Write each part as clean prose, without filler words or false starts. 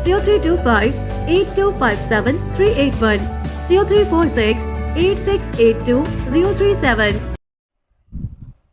03258257 03468682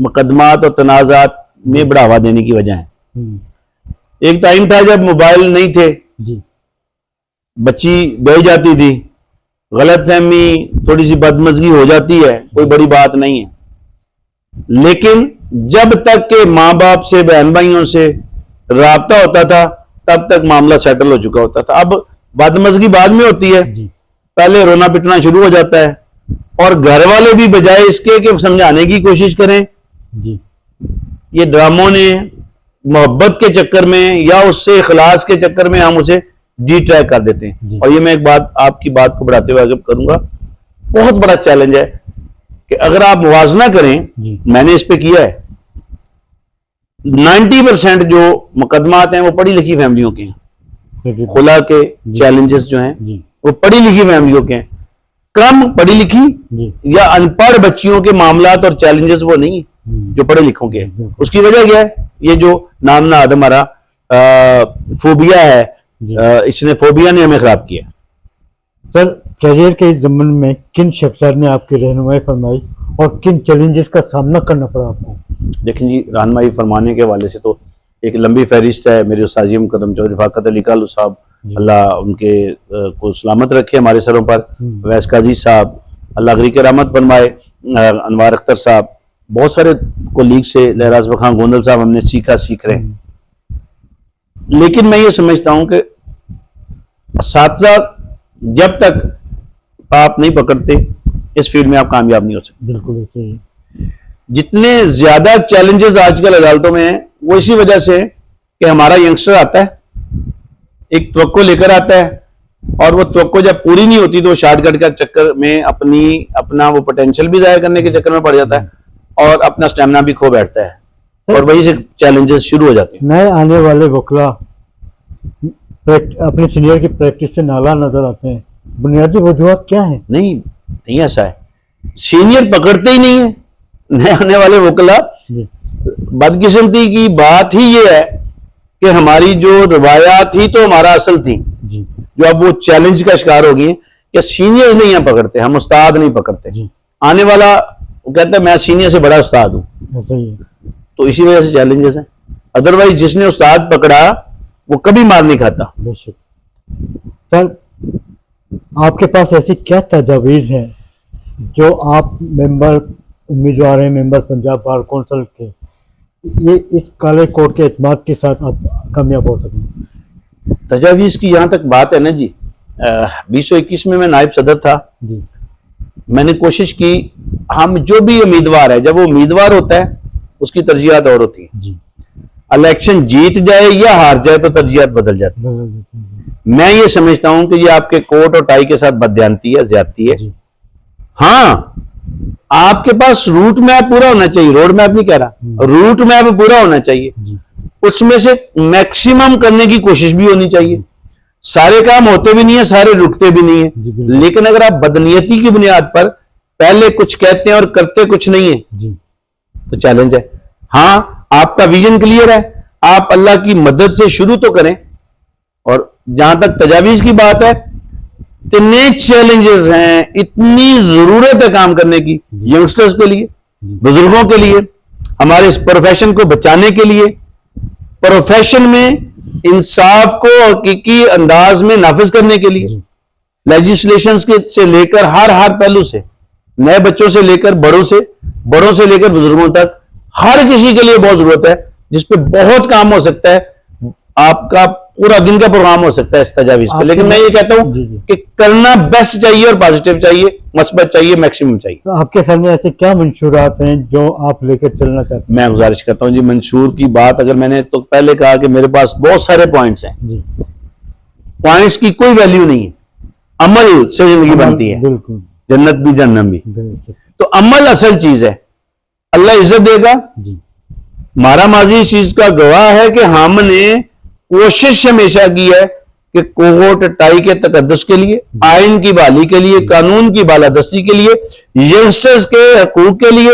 مقدمات اور تنازعات میں بڑھاوا دینے کی وجہ ہیں۔ ایک ٹائم تھا جب موبائل نہیں تھے، جی بچی بیٹھ جاتی تھی، غلط فہمی تھوڑی سی بدمزگی ہو جاتی ہے، کوئی بڑی بات نہیں ہے، لیکن جب تک کہ ماں باپ سے بہن بھائیوں سے رابطہ ہوتا تھا تب تک معاملہ سیٹل ہو چکا ہوتا تھا۔ اب بدمزگی بعد میں ہوتی ہے، جی پہلے رونا پٹنا شروع ہو جاتا ہے، اور گھر والے بھی بجائے اس کے کہ سمجھانے کی کوشش کریں، جی یہ ڈراموں نے محبت کے چکر میں یا اس سے اخلاص کے چکر میں ہم اسے ڈی ٹریک کر دیتے ہیں۔ جی اور یہ میں ایک بات آپ کی بات کو بڑھاتے ہوئے آگے کروں گا، بہت بڑا چیلنج ہے کہ اگر آپ موازنہ کریں، جی میں نے اس پہ کیا ہے، 90% جو مقدمات ہیں وہ پڑھی لکھی فیملیوں کے ہیں، خلا کے چیلنجز جو ہیں جی وہ پڑھی لکھی فیملیوں کے ہیں۔ کم پڑھی لکھی جی یا ان پڑھ بچیوں کے معاملات اور چیلنجز وہ نہیں ہیں جو پڑھے لکھوں کے ہیں۔ اس کی وجہ کیا ہے؟ یہ جو نام نہاد ہمارا فوبیا ہے، اس نے فوبیا نے ہمیں خراب کیا۔ سر، کیریئر کے اس ضمن میں کن شخصیات نے آپ کی رہنمائی فرمائی اور کن چیلنجز کا سامنا کرنا پڑا آپ کو؟ دیکھیں جی، رہنمائی فرمانے کے حوالے سے تو ایک لمبی فہرست ہے۔ میرے استاذ مقدم چودھری رفاقت علی کالو صاحب، اللہ ان کے کو سلامت رکھے ہمارے سروں پر، ویس قاضی صاحب اللہ غریق رحمت فرمائے، انوار اختر صاحب، بہت سارے کولیگ سے، لہراز خان گوندل صاحب، ہم نے سیکھ رہے ہیں۔ لیکن میں یہ سمجھتا ہوں کہ اساتذہ جب تک آپ نہیں پکڑتے اس فیلڈ میں آپ کامیاب نہیں ہو سکتے۔ بالکل ایسے ہی۔ جتنے زیادہ چیلنجز آج کل عدالتوں میں ہیں وہ اسی وجہ سے کہ ہمارا ینگسٹر آتا ہے، ایک توقع لے کر آتا ہے، اور وہ توقع جب پوری نہیں ہوتی تو وہ شارٹ کٹ کا چکر میں اپنا وہ پوٹینشیل بھی ضائع کرنے کے چکر میں پڑ جاتا ہے اور اپنا سٹیمنا بھی کھو بیٹھتا ہے، اور وہی سے چیلنجز شروع ہو جاتے ہیں۔ نئے آنے والے وکلا اپنے سینئر کی پریکٹس سے نالا نظر آتے ہیں، بنیادی وجوہات کیا ہیں؟ نہیں ایسا ہے، سینئر پکڑتے ہی نہیں ہیں نئے آنے والے وکلا۔ جی بدقسمتی کی بات ہی یہ ہے کہ ہماری جو روایات تھی تو ہمارا اصل تھی، جی جو اب وہ چیلنج کا شکار ہو گئی ہیں کہ سینئرز نہیں ہیں پکڑتے، ہم استاد نہیں پکڑتے۔ جی آنے والا وہ کہتا ہے میں سینئر سے بڑا استاد ہوں، ایسا ہی ہے۔ تو اسی وجہ سے چیلنجز ہیں۔ ادروائز جس نے استاد پکڑا وہ کبھی مار نہیں کھاتا۔ بے شک۔ سر، آپ کے پاس ایسی کیا تجاویز ہیں جو آپ امیدوار ہیں ممبر پنجاب بار کونسل کے، یہ اس کالے کوٹ کے اعتماد کے ساتھ آپ کامیاب ہو سکیں؟ تجاویز کی یہاں تک بات ہے نا جی، 2021 میں نائب صدر تھا، جی میں نے کوشش کی، ہم جو بھی امیدوار ہے جب وہ امیدوار ہوتا ہے اس کی ترجیحات اور ہوتی ہیں، جی الیکشن جیت جائے یا ہار جائے تو ترجیحات بدل جاتی ہیں۔ میں یہ سمجھتا ہوں کہ یہ آپ کے کوٹ اور ٹائی کے ساتھ بددیانتی ہے، زیادتی ہے۔ جی ہاں، آپ کے پاس روٹ میپ پورا ہونا چاہیے، روڈ میپ نہیں کہہ رہا، روٹ میپ پورا ہونا چاہیے، جی اس میں سے میکسیمم کرنے کی کوشش بھی ہونی چاہیے۔ سارے کام ہوتے بھی نہیں ہیں، سارے رکتے بھی نہیں جی ہیں، بالکل۔ لیکن اگر آپ بدنیتی کی بنیاد پر پہلے کچھ کہتے ہیں اور کرتے کچھ نہیں ہیں جی تو چیلنج ہے۔ ہاں، آپ کا ویژن کلیئر ہے، آپ اللہ کی مدد سے شروع تو کریں۔ اور جہاں تک تجاویز کی بات ہے، اتنے چیلنجز ہیں، اتنی ضرورت ہے کام کرنے کی، ینگسٹرز کے لیے، بزرگوں کے لیے، ہمارے اس پروفیشن کو بچانے کے لیے، پروفیشن میں انصاف کو حقیقی انداز میں نافذ کرنے کے لیے، لیجسلیشنز سے لے کر ہر پہلو سے، نئے بچوں سے لے کر بڑوں سے لے کر بزرگوں تک، ہر کسی کے لیے بہت ضرورت ہے، جس پہ بہت کام ہو سکتا ہے۔ آپ کا پورا دن کا پروگرام ہو سکتا ہے اس تجاویز پہ، لیکن میں یہ کہتا ہوں کہ کرنا بیسٹ چاہیے اور پازیٹیو چاہیے، مثبت چاہیے، میکسیمم چاہیے۔ تو آپ کے خیال میں ایسے کیا منشورات ہیں جو آپ لے کر چلنا چاہتے ہیں؟ میں گزارش کرتا ہوں جی، منشور کی بات اگر میں نے تو پہلے کہا کہ میرے پاس بہت سارے پوائنٹس ہیں، جی پوائنٹس کی کوئی ویلیو نہیں ہے، عمل سے زندگی بنتی ہے، بالکل جنت بھی جہنم بھی۔ بالکل۔ تو عمل اصل چیز ہے، اللہ عزت دے گا۔ جی ہمارا ماضی اس چیز کا گواہ ہے کہ ہم نے کوشش ہمیشہ کی ہے کہ کوٹ ٹائی کے تقدس کے لیے، آئین کی بحالی کے لیے، قانون کی بالادستی کے لیے، ینگسٹرز کے حقوق کے لیے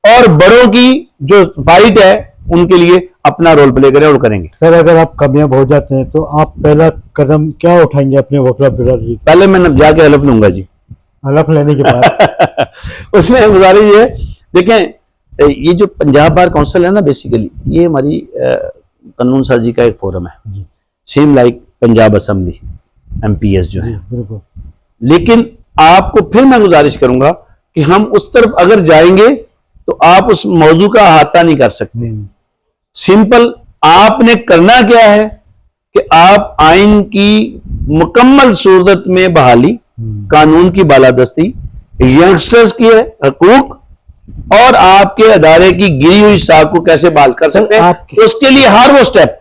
اور بڑوں کی جو فائٹ ہے ان کے لیے اپنا رول پلے کریں اور کریں گے۔ سر، اگر آپ کامیاب ہو جاتے ہیں تو آپ پہلا قدم کیا اٹھائیں گے اپنے وکلا برادری؟ پہلے میں جا کے حلف لوں گا جی، حلف لینے کے بعد اس میں گزارش یہ ہے، دیکھیں یہ جو پنجاب بار کونسل ہے نا بیسیکلی یہ ہماری قانون سازی کا ایک فورم ہے, same like Punjab assembly MPs جو ہیں. بالکل. لیکن آپ کو پھر میں گزارش کروں گا کہ ہم اس طرف اگر جائیں گے تو آپ اس موضوع کا احاطہ نہیں کر سکتے. سمپل آپ نے کرنا کیا ہے کہ آپ آئین کی مکمل صورت میں بحالی, قانون کی بالادستی, ینگسٹرز کی حقوق اور آپ کے ادارے کی گری ہوئی ساکھ کو کیسے بحال کر سکتے ہیں, اس کے لیے ہر وہ سٹیپ,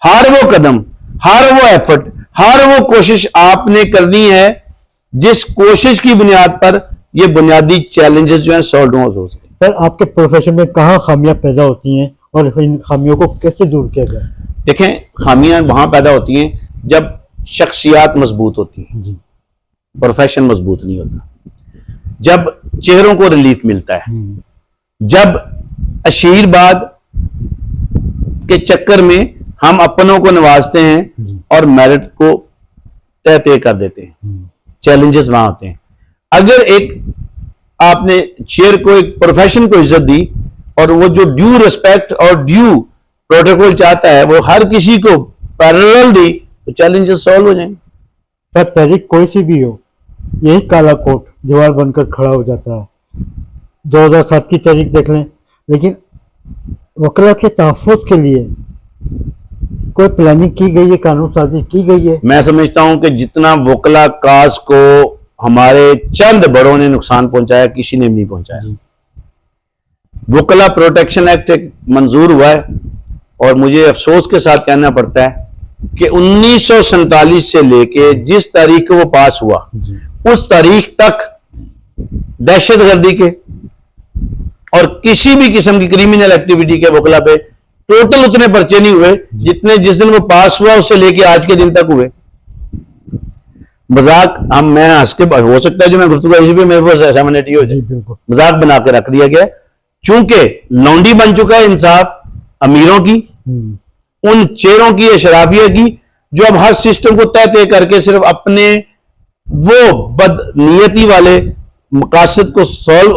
ہر وہ قدم, ہر وہ ایفرٹ, ہر وہ کوشش آپ نے کرنی ہے جس کوشش کی بنیاد پر یہ بنیادی چیلنجز جو ہیں سالو ہو سکیں. سر آپ کے پروفیشن میں کہاں خامیاں پیدا ہوتی ہیں اور ان خامیوں کو کیسے دور کیا جائے؟ دیکھیں خامیاں وہاں پیدا ہوتی ہیں جب شخصیات مضبوط ہوتی ہیں, جی. پروفیشن مضبوط نہیں ہوتا, جب چہروں کو ریلیف ملتا ہے, جب اشیرباد کے چکر میں ہم اپنوں کو نوازتے ہیں اور میرٹ کو طے کر دیتے ہیں. چیلنجز وہاں ہوتے ہیں. اگر ایک آپ نے چیئر کو, ایک پروفیشن کو عزت دی اور وہ جو ڈیو ریسپیکٹ اور ڈیو پروٹوکول چاہتا ہے وہ ہر کسی کو پیرلل دی تو چیلنجز سالو ہو جائیں گے. سر تحریک کوئی سی بھی ہو, یہی کالا کوٹ دیوار بن کر کھڑا ہو جاتا ہے. 2007 کی تحریک دیکھ لیں, لیکن وکلا کے تحفظ کے لیے کوئی پلاننگ کی گئی ہے, قانون سازی کی گئی ہے؟ میں سمجھتا ہوں کہ جتنا وکلا کاز کو ہمارے چند بڑوں نے نقصان پہنچایا کسی نے بھی نہیں پہنچایا. وکلا پروٹیکشن ایکٹ ایک منظور ہوا ہے اور مجھے افسوس کے ساتھ کہنا پڑتا ہے کہ 1947 سے لے کے جس تاریخ کو وہ پاس ہوا اس تاریخ تک دہشت گردی کے اور کسی بھی قسم کی کریمنل ایکٹیویٹی کے وکلا پہ ٹوٹل اتنے پرچے نہیں ہوئے جتنے جس دن وہ پاس ہوا اس سے لے کے آج کے دن تک ہوئے. مذاق میں ہنس کے ہو سکتا ہے جو میں گفتگو اسی پہ میرے پاس ایسامنیٹی ہو جائے, مذاق بنا کے رکھ دیا گیا چونکہ لونڈی بن چکا ہے انصاف امیروں کی, ان چہروں کی, اشرافیہ کی جو اب ہر سسٹم کو طے کر کے صرف اپنے وہ بد نیتی والے مقاصد کو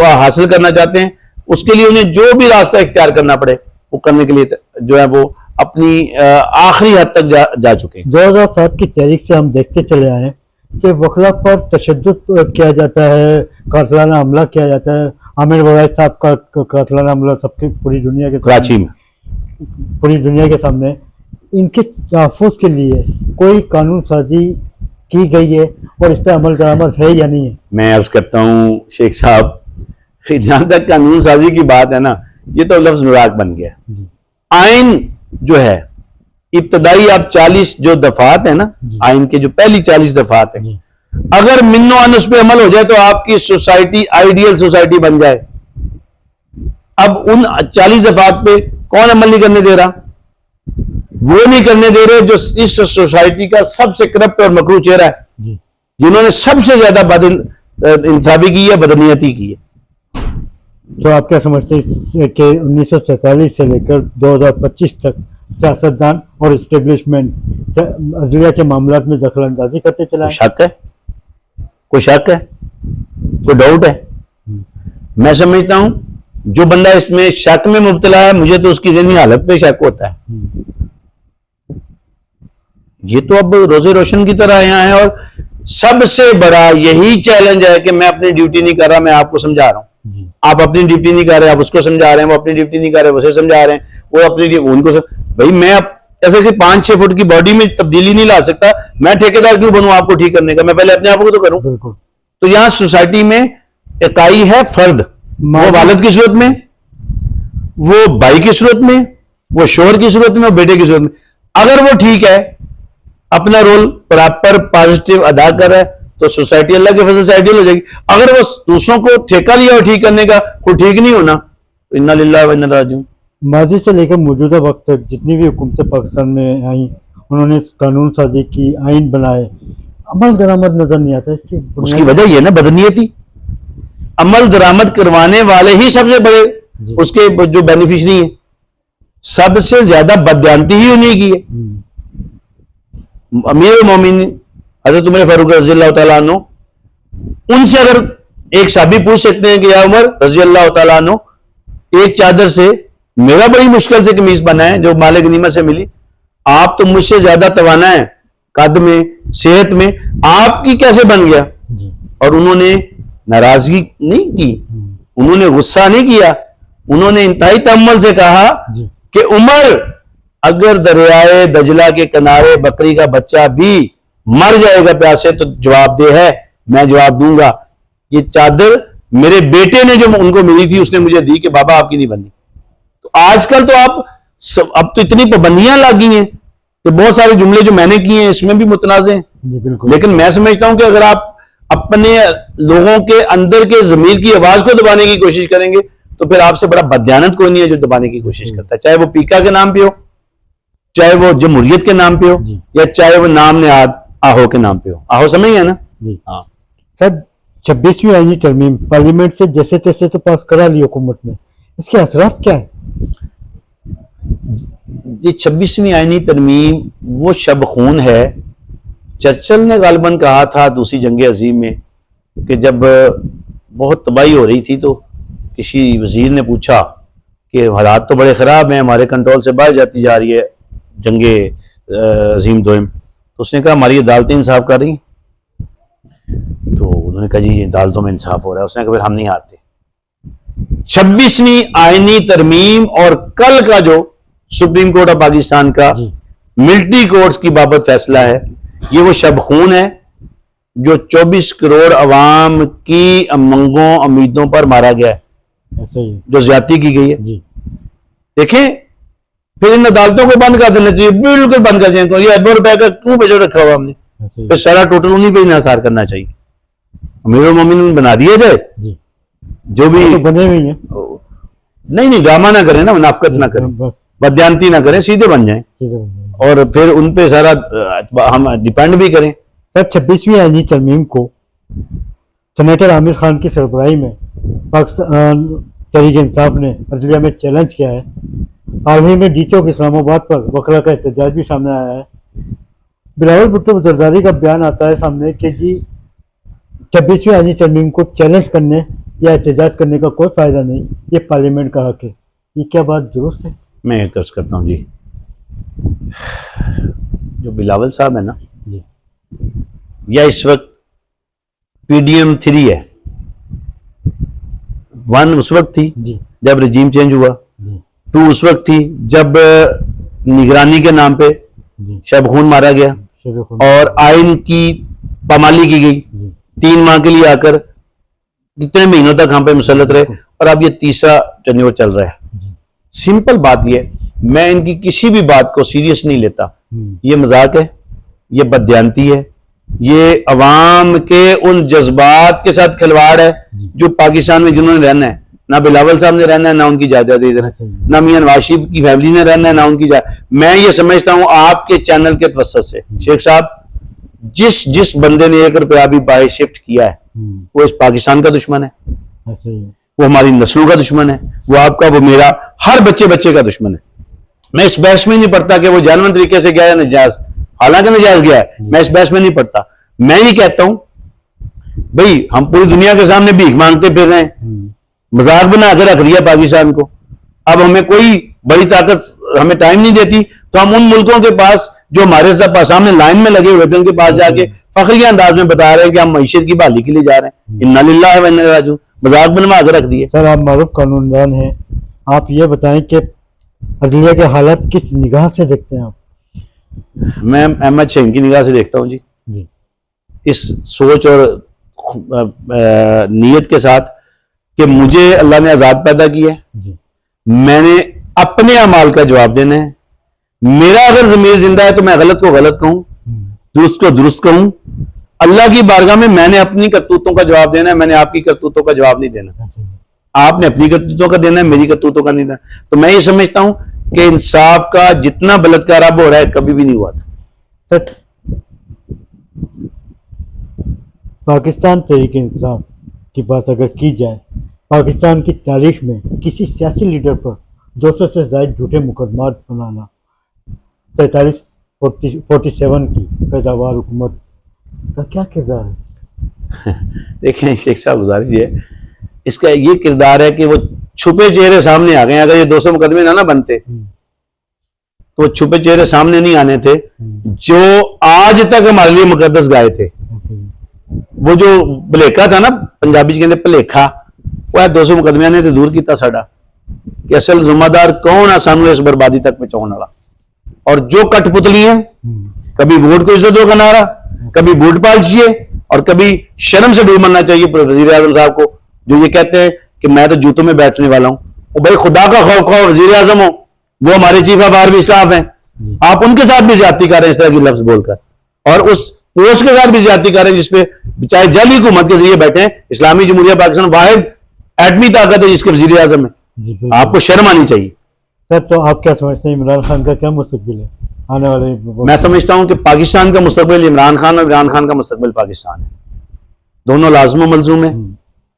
حاصل کرنا چاہتے ہیں. اس کے لیے انہیں جو بھی راستہ اختیار کرنا پڑے وہ کرنے کے لیے جو ہے وہ اپنی آخری حد تک جا چکے ہیں. 2007 کی تحریک سے ہم دیکھتے چلے آئے کہ وکلا پر تشدد کیا جاتا ہے, قاتلانہ حملہ کیا جاتا ہے. عامر وحید صاحب کا قاتلانہ حملہ سب کی پوری دنیا کے کراچی میں پوری دنیا کے سامنے. ان کے تحفظ کے لیے کوئی قانون سازی کی گئی ہے اور اس پہ عمل درآمد ہے یا نہیں ہے؟ میں عرض کرتا ہوں شیخ صاحب, جہاں تک قانون سازی کی بات ہے نا یہ تو لفظ مذاق بن گیا. آئین جو ہے ابتدائی آپ 40 جو دفعات ہیں نا آئین کے جو پہلی 40 دفعات ہیں, اگر من و انس پہ عمل ہو جائے تو آپ کی سوسائٹی آئیڈیل سوسائٹی بن جائے. اب ان 40 دفعات پہ کون عمل نہیں کرنے دے رہا؟ وہ نہیں کرنے دے رہے جو اس سوسائٹی کا سب سے کرپٹ اور مکروہ چہرہ ہے, جنہوں نے سب سے زیادہ بد انصافی کی ہے, بدنیتی کی ہے. تو آپ کیا سمجھتے ہیں کہ 1947 سے لے کر 2025 تک سیاستدان اور اسٹیبلشمنٹ عدلیہ کے معاملات میں دخل اندازی کرتے چلا ہے؟ شک ہے, کوئی شک ہے, کوئی ڈاؤٹ ہے؟ میں سمجھتا ہوں جو بندہ اس میں شک میں مبتلا ہے مجھے تو اس کی ذہنی حالت پہ شک ہوتا ہے. یہ تو اب روزے روشن کی طرح یہاں ہے اور سب سے بڑا یہی چیلنج ہے کہ میں اپنی ڈیوٹی نہیں کر رہا, میں آپ کو سمجھا رہا ہوں. آپ اپنی ڈیوٹی نہیں کر رہے, آپ اس کو سمجھا رہے ہیں, وہ اپنی ڈیوٹی نہیں کر رہے, اسے سمجھا رہے ہیں, وہ اپنی ان کو بھائی میں اب ایسے کہ 5-6 فٹ کی باڈی میں تبدیلی نہیں لا سکتا, میں ٹھیکیدار کیوں بنوں آپ کو ٹھیک کرنے کا, میں پہلے اپنے آپ کو تو کروں. تو یہاں سوسائٹی میں اکائی ہے فرد, وہ والد کی صورت میں, وہ بھائی کی صورت میں, وہ شوہر کی صورت میں, وہ بیٹے کی صورت میں. اگر وہ ٹھیک ہے, اپنا رول پراپر پازیٹیو ادا کر رہا ہے تو سوسائٹی اللہ کے فضل سے آئیڈیل ہو جائے گی. اگر وہ دوسروں کو ٹھیکہ لیا اور ٹھیک کرنے کا کوئی ٹھیک نہیں ہونا تو انا للہ و انا الیہ راجعون. ماضی سے لے کر موجودہ وقت تک جتنی بھی حکومتیں پاکستان میں آئیں انہوں نے قانون سازی کی, آئین بنائے, عمل درآمد نظر نہیں آتا. اس کی وجہ یہ ہے نا بدنیتی. عمل درآمد کروانے والے ہی سب سے بڑے اس کے جو بینیفیشری ہیں, سب سے زیادہ بددیانتی ہی انہیں کی ہے. امیر المومنین حضرت عمر فاروق رضی اللہ تعالیٰ عنہ, ان سے اگر ایک صحابی پوچھ سکتے ہیں کہ یا عمر رضی اللہ تعالیٰ عنہ ایک چادر سے میرا بڑی مشکل سے قمیص بنا ہے جو مال غنیمت سے ملی, آپ تو مجھ سے زیادہ توانا ہے قد میں, صحت میں, آپ کی کیسے بن گیا؟ جی اور انہوں نے ناراضگی نہیں کی, انہوں نے غصہ نہیں کیا, انہوں نے انتہائی تحمل سے کہا جی کہ عمر اگر دریائے دجلہ کے کنارے بکری کا بچہ بھی مر جائے گا پیاسے تو جواب دہ ہے, میں جواب دوں گا. یہ چادر میرے بیٹے نے جو ان کو ملی تھی اس نے مجھے دی کہ بابا آپ کی نہیں بنی. تو آج کل تو اب تو اتنی پابندیاں لگ گئی ہیں کہ بہت سارے جملے جو میں نے کیے ہیں اس میں بھی متنازع ہیں. جی بالکل. لیکن میں سمجھتا ہوں کہ اگر آپ اپنے لوگوں کے اندر کے ضمیر کی آواز کو دبانے کی کوشش کریں گے تو پھر آپ سے بڑا بددیانت کوئی نہیں ہے جو دبانے کی کوشش کرتا ہے, چاہے وہ پیکا کے نام پہ ہو, چاہے وہ جمہوریت کے نام پہ ہو, جی. یا چاہے وہ نام نہاد آہو کے نام پہ ہو. آہو سمجھ گئے نا؟ جی ہاں. سر 26ویں آئینی ترمیم پارلیمنٹ سے جیسے تیسے تو پاس کرا لی حکومت نے, اس کے اثرات کیا ہے؟ یہ 26ویں آئینی ترمیم وہ شب خون ہے. چرچل نے غالباً کہا تھا دوسری جنگ عظیم میں کہ جب بہت تباہی ہو رہی تھی تو کسی وزیر نے پوچھا کہ حالات تو بڑے خراب ہیں, ہمارے کنٹرول سے باہر جاتی جا رہی ہے جنگ عظیم دوئم, تو اس نے کہا ہماری عدالتیں انصاف کر رہی ہیں. تو انہوں نے کہا جی یہ عدالتوں میں انصاف ہو رہا ہے. اس نے کہا پھر ہم نہیں ہارتے. 26ویں آئینی ترمیم اور کل کا جو سپریم کورٹ آف پاکستان کا جی ملٹری کورٹس کی بابت فیصلہ ہے, یہ وہ شب خون ہے جو 24 کروڑ عوام کی امنگوں امیدوں پر مارا گیا ہے, ایسا ہی ہے. جو زیادتی کی گئی ہے. جی دیکھیں پھر ان عدالتوں کو بند کر دینا چاہیے, بالکل بند کر دینا. یہ اربوں روپے کا کیوں بجٹ رکھا ہوا ہم نے؟ ایسا ہی پھر سارا ٹوٹل انہیں پہ انحصار کرنا چاہیے. امیر المومنین بنا دیا جائے, جی جو بھی تو بنے ہوئی ہیں نہیں ڈرامہ نہ کریں نا, منافقت نہ کریں, بس بدیانتی نہ کریں, سیدھے بن جائیں سیدھے بن گئے. اور پھر ان پہ سارا ہم ڈیپینڈ بھی کریں. سر 26ویں آئینی ترمیم کو سینیٹر عامر خان کی سربراہی میں پاکستان تحریک انصاف نے عدلیہ میں چیلنج کیا ہے. حال ہی میں ڈی چوک اسلام آباد پر وکلا کا احتجاج بھی سامنے آیا ہے. بلاول بھٹو زرداری کا بیان آتا ہے سامنے کہ جی 26ویں آئینی ترمیم کو چیلنج کرنے یا احتجاج کرنے کا کوئی فائدہ نہیں, یہ پارلیمنٹ کا حق ہے. یہ کیا بات درست ہے؟ میں ایک عرض کرتا ہوں جی, جو بلاول صاحب ہے نا, جی یا اس وقت پی ڈی ایم 3 ہے, 1 اس وقت تھی جی جب رجیم چینج ہوا, جی 2 اس وقت تھی جب نگرانی کے نام پہ جی شب خون مارا گیا شب خون. اور آئین کی پامالی کی گئی. جی 3 ماہ کے لیے آ کر کتنے مہینوں تک ہم پہ مسلط رہے, اور اب یہ تیسرا ٹینیور چل رہا ہے. جی سمپل بات یہ, میں ان کی کسی بھی بات کو سیریس نہیں لیتا. یہ مذاق ہے, یہ بددیانتی ہے, یہ عوام کے ان جذبات کے ساتھ کھلواڑ ہے جو پاکستان میں جنہوں نے رہنا ہے. نہ بلاول صاحب نے رہنا ہے, نہ ان کی جائیداد ادھر ہے, نہ میاں نواز شریف کی فیملی نے رہنا ہے, نہ ان کی میں یہ سمجھتا ہوں آپ کے چینل کے توسط سے شیخ صاحب, جس بندے نے 1 روپیہ بھی باہر شفٹ کیا ہے وہ اس پاکستان کا دشمن ہے, ایسا ہی ہے. وہ ہماری نسلوں کا دشمن ہے, وہ آپ کا, وہ میرا, ہر بچے کا دشمن ہے. میں اس بحث میں نہیں پڑتا کہ وہ جانون طریقے سے گیا ہے نجائز, حالانکہ نجائز گیا ہے, میں اس بحث میں نہیں پڑتا. میں یہ کہتا ہوں بھئی ہم پوری دنیا کے سامنے بھیک مانگتے پھر رہے ہیں, مذاق بنا کے رکھ دیا پاکستان کو. اب ہمیں کوئی بڑی طاقت ہمیں ٹائم نہیں دیتی تو ہم ان ملکوں کے پاس جو ہمارے سامنے لائن میں لگے ہوئے تھے ان کے پاس جا کے فخریہ انداز میں بتا رہے ہیں کہ ہم معیشت کی بحالی کے لیے جا رہے ہیں. انا للہ و انا الیہ راجعون, مذاق بنوا کے رکھ دیے. سر آپ معروف قانون ہیں, آپ یہ بتائیں کہ عدلیہ کے حالات کس نگاہ سے دیکھتے ہیں آپ؟ میں احمد شہین کی نگاہ سے دیکھتا ہوں جی, جی اس سوچ اور نیت کے ساتھ کہ مجھے اللہ نے آزاد پیدا کیا ہے, جی میں نے اپنے اعمال کا جواب دینا ہے. میرا اگر ضمیر زندہ ہے تو میں غلط کو غلط کہوں, درست کو درست کہوں. اللہ کی بارگاہ میں نے اپنی کرتوتوں کا جواب دینا ہے, میں نے آپ کی کرتوتوں کا جواب نہیں دینا. آپ نے اپنی کرتوتوں کا دینا ہے, میری کرتوتوں کا نہیں دینا. تو میں یہ سمجھتا ہوں کہ انصاف کا جتنا بلتکار اب ہو رہا ہے کبھی بھی نہیں ہوا تھا. سر پاکستان تحریک انصاف کی بات اگر کی جائے, پاکستان کی تاریخ میں کسی سیاسی لیڈر پر 200 سے زائد جھوٹے مقدمات بنانا, 47 کی پیداوار حکومت کا کیا کردار ہے؟ دیکھیں شیخ صاحب, گزارش یہ اس کا یہ کردار ہے کہ وہ چھپے چہرے سامنے آ گئے. اگر یہ 200 مقدمے نہ بنتے تو وہ چھپے چہرے سامنے نہیں آنے تھے جو آج تک ہمارے لیے مقدس گائے تھے. وہ جو بھلیکا تھا نا, پنجابی چ کہندے بھلیکا, وہ 200 مقدمے نے تو دور کیتا ساڈا کہ اصل ذمہ دار کون ہے سانو اس بربادی تک پہنچاؤن والا. اور جو کٹ پتلی ہیں, کبھی ووٹ کو عزت کا نعرہ, کبھی بوٹ پالشیے, اور کبھی شرم سے ڈوب مرنا چاہیے وزیر اعظم صاحب کو جو یہ کہتے ہیں کہ میں تو جوتوں میں بیٹھنے والا ہوں. اور بھائی خدا کا خوف کھاؤ, وزیر اعظم ہو, وہ ہمارے چیف آف آرمی اسٹاف ہیں, آپ ان کے ساتھ بھی زیادتی کر رہے ہیں اس طرح کی لفظ بول کر, اور اس پوسٹ کے ساتھ بھی زیادتی کر رہے ہیں جس پہ چاہے جعلی حکومت کے ذریعے بیٹھے ہیں. اسلامی جمہوریہ پاکستان واحد ایٹمی طاقت ہے جس کے وزیر اعظم ہے. آپ کو شرم آنی چاہیے. سر تو آپ کیا سمجھتے ہیں عمران خان کا کیا مستقبل ہے آنے والے؟ میں سمجھتا ہوں کہ پاکستان کا مستقبل عمران خان اور عمران خان کا مستقبل پاکستان ہے. دونوں لازم و ملزوم ہیں.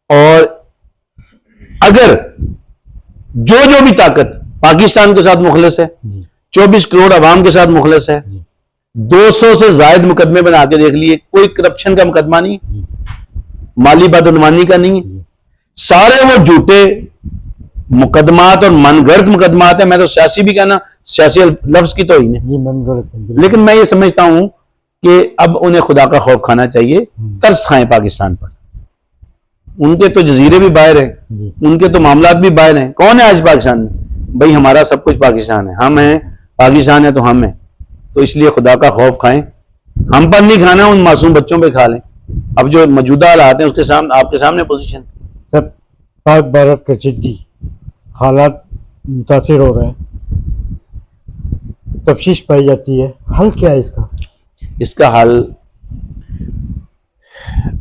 اور اگر جو بھی طاقت پاکستان کے ساتھ مخلص ہے, 24 کروڑ عوام کے ساتھ مخلص ہے, 200 سے زائد مقدمے بنا کے دیکھ لیے, کوئی کرپشن کا مقدمہ نہیں, مالی بدعنوانی کا نہیں, سارے وہ جھوٹے مقدمات اور من گھڑت مقدمات ہیں. میں تو سیاسی بھی کہنا, سیاسی لفظ کی توہین ہے, لیکن میں یہ سمجھتا ہوں کہ اب انہیں خدا کا خوف کھانا چاہیے, ترس کھائیں پاکستان پر. ان کے تو جزیرے بھی باہر ہیں, ان کے تو معاملات بھی باہر ہیں. کون ہے آج پاکستان میں؟ بھائی ہمارا سب کچھ پاکستان ہے, ہم ہیں, پاکستان ہے تو ہم ہیں. تو اس لیے خدا کا خوف کھائیں. ہم پر نہیں کھانا, ان معصوم بچوں پہ کھا لیں. اب جو موجودہ حالات ہیں اس کے سامنے, آپ کے سامنے پوزیشن. سر پاک بھارت کشیدگی حالات متاثر ہو رہے ہیں, تفشیش پائی جاتی ہے, حل کیا ہے اس کا؟ اس کا حل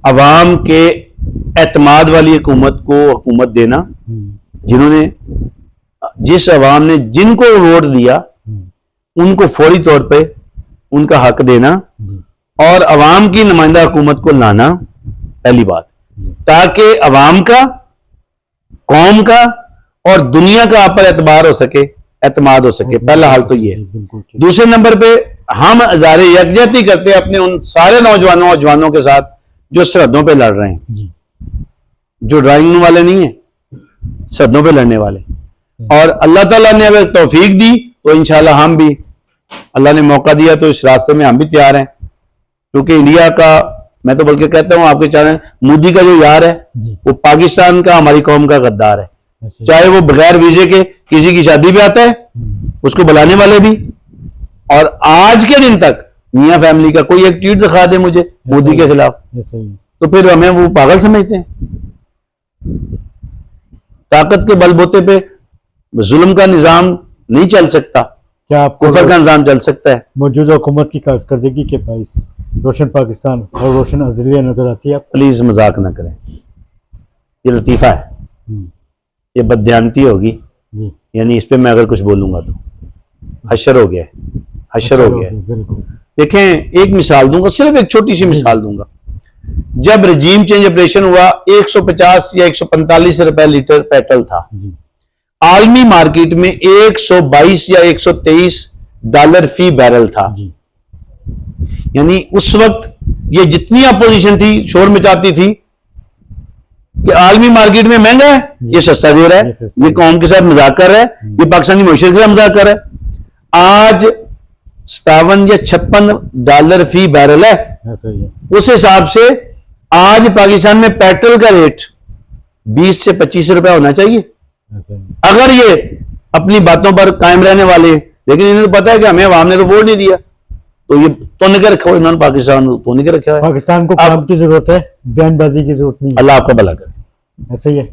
عوام کے اعتماد والی حکومت کو حکومت دینا, جنہوں نے, جس عوام نے جن کو ووٹ دیا ان کو فوری طور پہ ان کا حق دینا, اور عوام کی نمائندہ حکومت کو لانا, پہلی بات, تاکہ عوام کا, قوم کا اور دنیا کا آپ پر اعتبار ہو سکے, اعتماد ہو سکے. پہلا حل تو یہ ہے. دوسرے نمبر پہ ہم اظہار یکجہتی کرتے ہیں اپنے ان سارے نوجوانوں اور جوانوں کے ساتھ جو سرحدوں پہ لڑ رہے ہیں, جو ڈرائنگ روم والے نہیں ہیں, سرحدوں پہ لڑنے والے. اور اللہ تعالیٰ نے اگر توفیق دی تو انشاءاللہ ہم بھی, اللہ نے موقع دیا تو اس راستے میں ہم بھی تیار ہیں. کیونکہ انڈیا کا, میں تو بلکہ کہتا ہوں آپ کے چاہیں مودی کا جو یار ہے وہ پاکستان کا, ہماری قوم کا غدار ہے. چاہے وہ بغیر ویزے کے کسی کی شادی پہ آتا ہے, اس کو بلانے والے بھی. اور آج کے دن تک میاں فیملی کا کوئی ایک ٹویٹ دکھا دے مجھے مودی کے خلاف, تو پھر ہمیں وہ پاگل سمجھتے ہیں. طاقت کے بل بوتے پہ ظلم کا نظام نہیں چل سکتا, کیا آپ کو کفر کا نظام چل سکتا ہے. موجودہ حکومت کی کارکردگی کے باعث روشن پاکستان اور روشن عدلیہ نظر آتی ہے آپ؟ پلیز مذاق نہ کریں, یہ لطیفہ ہے, یہ بددیانتی ہوگی. یعنی اس پہ میں اگر کچھ بولوں گا تو حشر ہو گیا ہے, حشر ہو گیا ہے. دیکھیں ایک مثال دوں گا, صرف ایک چھوٹی سی مثال دوں گا. جب رجیم چینج آپریشن ہوا 150 یا 145 روپے لیٹر پیٹرول تھا, عالمی مارکیٹ میں 122 یا 123 ڈالر فی بیرل تھا. یعنی اس وقت یہ جتنی اپوزیشن تھی شور مچاتی تھی کہ عالمی مارکیٹ میں مہنگا ہے, یہ سستا دے رہا ہے, یہ قوم کے ساتھ مذاق کر رہا ہے, یہ پاکستانی معیشت کے ساتھ مذاق کر رہا ہے. آج 57 یا 56 ڈالر فی بیرل ہے. اس حساب سے آج پاکستان میں پیٹرول کا ریٹ 20 سے 25 روپے ہونا چاہیے اگر یہ اپنی باتوں پر قائم رہنے والے ہیں. لیکن انہیں تو پتا ہے کہ ہمیں عوام نے تو ووٹ نہیں دیا, تو یہ تو نہیں کے رکھا ہوا, انہوں نے پاکستان تو نہیں کے رکھا ہے. پاکستان کو کام کی ضرورت ہے, بیان بازی کی ضرورت نہیں. اللہ آپ کا بھلا کرے. ایسا ہی ہے.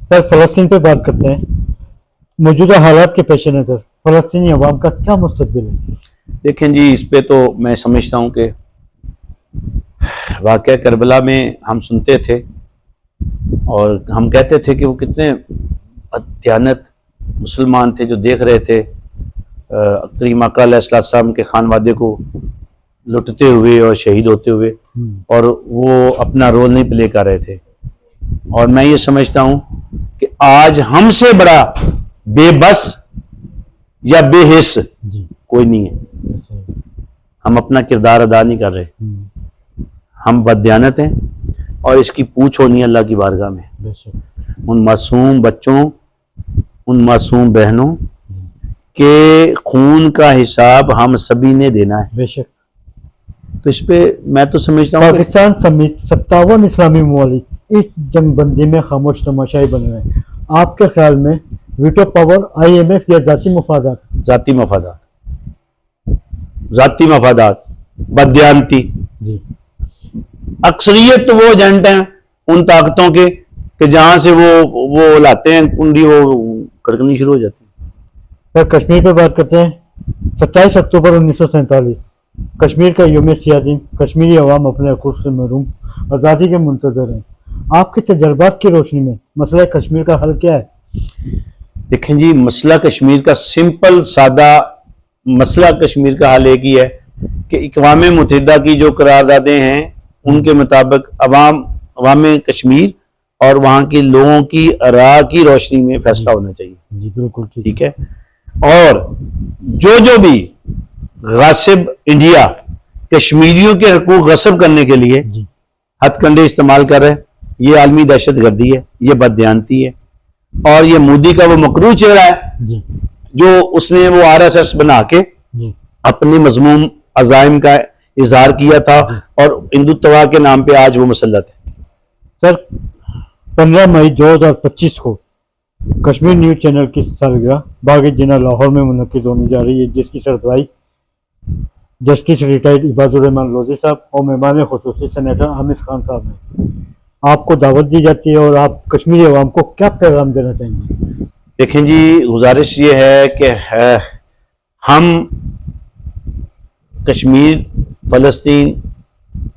سر فلسطین پہ بات کرتے ہیں. موجودہ حالات کے پیش نظر فلسطینی عوام کا کیا مستقبل ہے؟ دیکھیں جی, اس پہ تو میں سمجھتا ہوں کہ واقعہ کربلا میں ہم سنتے تھے اور ہم کہتے تھے کہ وہ کتنے دیانت مسلمان تھے جو دیکھ رہے تھے کریم آقا علیہ السلام کے خانوادے کو لٹتے ہوئے اور شہید ہوتے ہوئے, اور وہ اپنا رول نہیں پلے کر رہے تھے. اور میں یہ سمجھتا ہوں کہ آج ہم سے بڑا بے بس یا بے حس کوئی نہیں ہے. ہم اپنا کردار ادا نہیں کر رہے, ہم بددیانت ہیں اور اس کی پوچھ ہونی ہے اللہ کی بارگاہ میں. ان معصوم بچوں، ان معصوم بہنوں کے خون کا حساب ہم سبھی نے دینا ہے. بے شک. تو اس پہ میں تو سمجھتا ہوں کہ پاکستان سمیت 57 اسلامی ممالک اس جنگ بندی میں خاموش تماشائی بن رہے ہیں. آپ کے خیال میں ویٹو پاور IMF یا ذاتی مفادات؟ ذاتی مفادات، ذاتی مفادات، بددیانتی. جی اکثریت تو وہ ایجنٹ ہیں ان طاقتوں کے کہ جہاں سے وہ لاتے ہیں کنڈی، وہ کڑکنی شروع ہو جاتی ہے. سر کشمیر پہ بات کرتے ہیں. 27 اکتوبر 1947 کشمیر کا یوم سیاہ دن. کشمیری عوام اپنے حقوق سے محروم، آزادی کے منتظر ہیں. آپ کے تجربات کی روشنی میں مسئلہ کشمیر کا حل کیا ہے؟ دیکھیں جی، مسئلہ کشمیر کا سمپل سادہ مسئلہ کشمیر کا حل ایک ہی ہے کہ اقوام متحدہ کی جو قراردادیں ہیں ان کے مطابق عوام کشمیر اور وہاں کے لوگوں کی رائے کی روشنی میں فیصلہ ہونا چاہیے. جی بالکل ٹھیک ہے. اور جو بھی غاصب انڈیا کشمیریوں کے حقوق غصب کرنے کے لیے جی ہتھ کنڈے استعمال کر رہے، یہ عالمی دہشت گردی ہے، یہ بددیانتی ہے. اور یہ مودی کا وہ مکروہ چہرہ ہے جی جو اس نے وہ RSS بنا کے جی اپنی مضمون عزائم کا اظہار کیا تھا اور ہندوتوا کے نام پہ آج وہ مسلط ہے. سر 15 مئی 2025 کو کشمیر نیوز چینل کی سالگرہ باغ جناح لاہور میں منعقد ہونے جا رہی ہے، جس کی سربراہی جسٹس ریٹائرڈ عباد الرحمان لودھی صاحب اور مہمان خصوصی سینیٹر حامد خان صاحب نے. آپ کو دعوت دی جاتی ہے اور آپ کشمیری عوام کو کیا پیغام دینا چاہیں گے؟ دیکھیں جی، گزارش یہ ہے کہ ہم کشمیر، فلسطین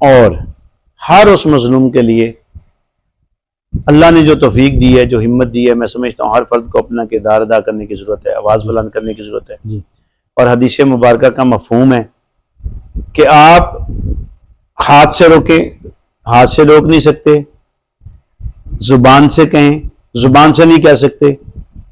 اور ہر اس مظلوم کے لیے اللہ نے جو توفیق دی ہے، جو ہمت دی ہے، میں سمجھتا ہوں ہر فرد کو اپنا کردار ادا کرنے کی ضرورت ہے، آواز بلند کرنے کی ضرورت ہے. جی اور حدیث مبارکہ کا مفہوم ہے کہ آپ ہاتھ سے روکیں، ہاتھ سے روک نہیں سکتے، زبان سے کہیں، زبان سے نہیں کہہ سکتے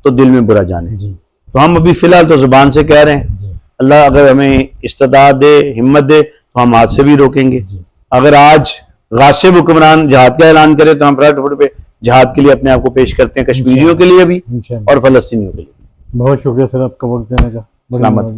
تو دل میں برا جانے. جی تو ہم ابھی فی الحال تو زبان سے کہہ رہے ہیں. جی اللہ اگر ہمیں استطاعت دے، ہمت دے تو ہم ہاتھ سے بھی روکیں گے. جی اگر آج غاصب حکمران جہاد کا اعلان کرے تو ہم فٹ پہ جہاد کے لیے اپنے آپ کو پیش کرتے ہیں، کشمیریوں کے لیے بھی انشاءاللہ. اور فلسطینیوں کے لیے. بہت شکریہ سر آپ کا وقت دینے کا. سلامت.